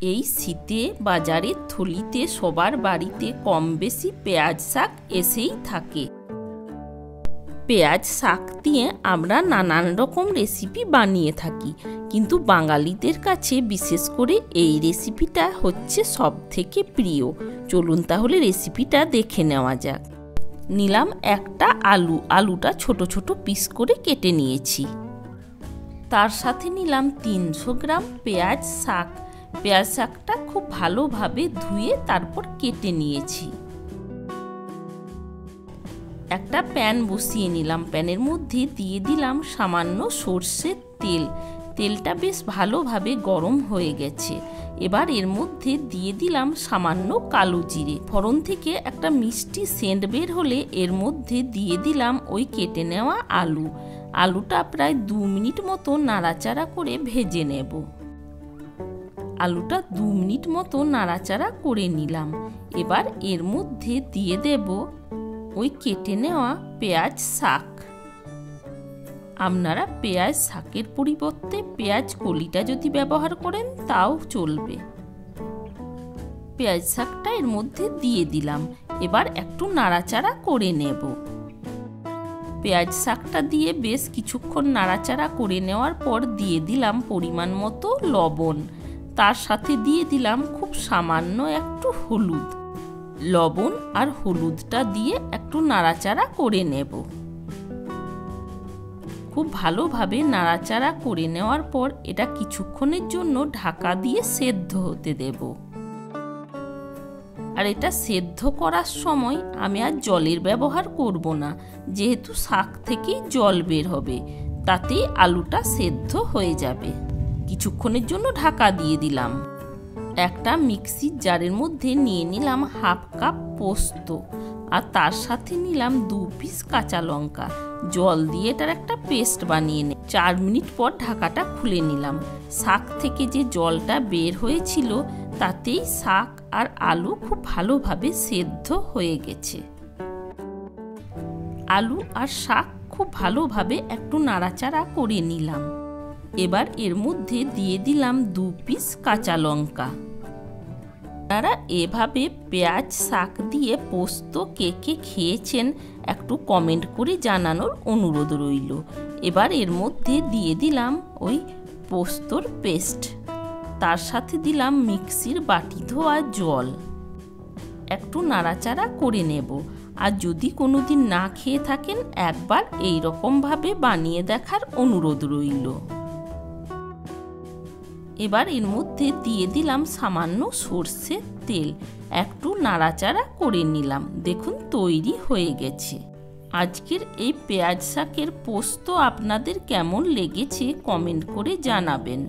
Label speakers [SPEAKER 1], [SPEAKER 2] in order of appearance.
[SPEAKER 1] এই শীতে বাজারের থলিতে সবার বাড়িতে কম বেশি পেঁয়াজ শাক এসেই থাকে। পেঁয়াজ শাক দিয়ে আমরা নানান রকম রেসিপি বানিয়ে থাকি, কিন্তু বাঙালিদের কাছে বিশেষ করে এই রেসিপিটা হচ্ছে সব থেকে প্রিয়। চলুন তাহলে রেসিপিটা দেখে নেওয়া যাক। নিলাম একটা আলুটা ছোট ছোট পিস করে কেটে নিয়েছি। তার সাথে নিলাম 300 গ্রাম পেঁয়াজ শাক। পেঁয়াজ শাকটা খুব ভালোভাবে ধুয়ে তারপর কেটে নিয়েছি। একটা প্যান বসিয়ে নিলাম। প্যানের মধ্যে দিয়ে দিলাম সামান্য সর্ষের তেল। তেলটা বেশ ভালোভাবে গরম হয়ে গেছে। এবার এর মধ্যে দিয়ে দিলাম সামান্য কালো জিরে। ফোড়ন থেকে একটা মিষ্টি সেন্ট বের হলে এর মধ্যে দিয়ে দিলাম ওই কেটে নেওয়া আলুটা প্রায় 2 মিনিট মতো নাড়াচাড়া করে ভেজে নেব। আলুটা 2 মিনিট মতো নাড়াচাড়া করে নিলাম। এবার এর মধ্যে দিয়ে দেব ওই কেটে নেওয়া পেঁয়াজ শাক। আপনারা পেঁয়াজ শাকের পরিবর্তে পেঁয়াজ কলিটা যদি ব্যবহার করেন তাও চলবে। পেঁয়াজ শাকটা এর মধ্যে দিয়ে দিলাম। এবার একটু নাড়াচাড়া করে নেব। পেঁয়াজ শাকটা দিয়ে বেশ কিছুক্ষণ নাড়াচাড়া করে নেওয়ার পর দিয়ে দিলাম পরিমাণ মতো লবণ। তার সাথে দিয়ে দিলাম খুব সামান্য একটু হলুদ। লবণ আর হলুদটা দিয়ে একটু নাড়াচাড়া করে নেব। খুব ভালোভাবে নাড়াচাড়া করে নেওয়ার পর এটা কিছুক্ষণের জন্য ঢাকা দিয়ে সেদ্ধ হতে দেব। আর এটা সেদ্ধ করার সময় আমি আর জলের ব্যবহার করব না, যেহেতু শাক থেকেই জল বের হবে, তাতেই আলুটা সেদ্ধ হয়ে যাবে। কিছুক্ষণের জন্য ঢাকা দিয়ে দিলাম। একটা মিক্সির জারের মধ্যে নিয়ে নিলাম 1/2 কাপ পোস্ত, আর তার সাথে নিলাম 2 পিস কাঁচা লঙ্কা। জল দিয়ে এটার একটা পেস্ট বানিয়ে 4 মিনিট পর ঢাকাটা খুলে নিলাম। শাক থেকে যে জলটা বের হয়েছিল তাতেই শাক আর আলু খুব ভালোভাবে সেদ্ধ হয়ে গেছে। আলু আর শাক খুব ভালোভাবে একটু নাড়াচাড়া করে নিলাম। এবার এর মধ্যে দিয়ে দিলাম 2 পিস কাঁচা লঙ্কা। আপনারা এভাবে পেঁয়াজ শাক দিয়ে পোস্ত কে কে খেয়েছেন একটু কমেন্ট করে জানানোর অনুরোধ রইল। এবার এর মধ্যে দিয়ে দিলাম ওই পোস্তর পেস্ট। তার সাথে দিলাম মিক্সির বাটি ধোয়া জল। একটু নাড়াচাড়া করে নেব। আর যদি কোনোদিন না খেয়ে থাকেন একবার এই রকমভাবে বানিয়ে দেখার অনুরোধ রইল। এবার এর মধ্যে দিয়ে দিলাম সামান্য সর্ষের তেল। একটু নাড়াচাড়া করে নিলাম। দেখুন তৈরি হয়ে গেছে। আজকের এই পেঁয়াজ শাকের পোস্ত আপনাদের কেমন লেগেছে কমেন্ট করে জানাবেন।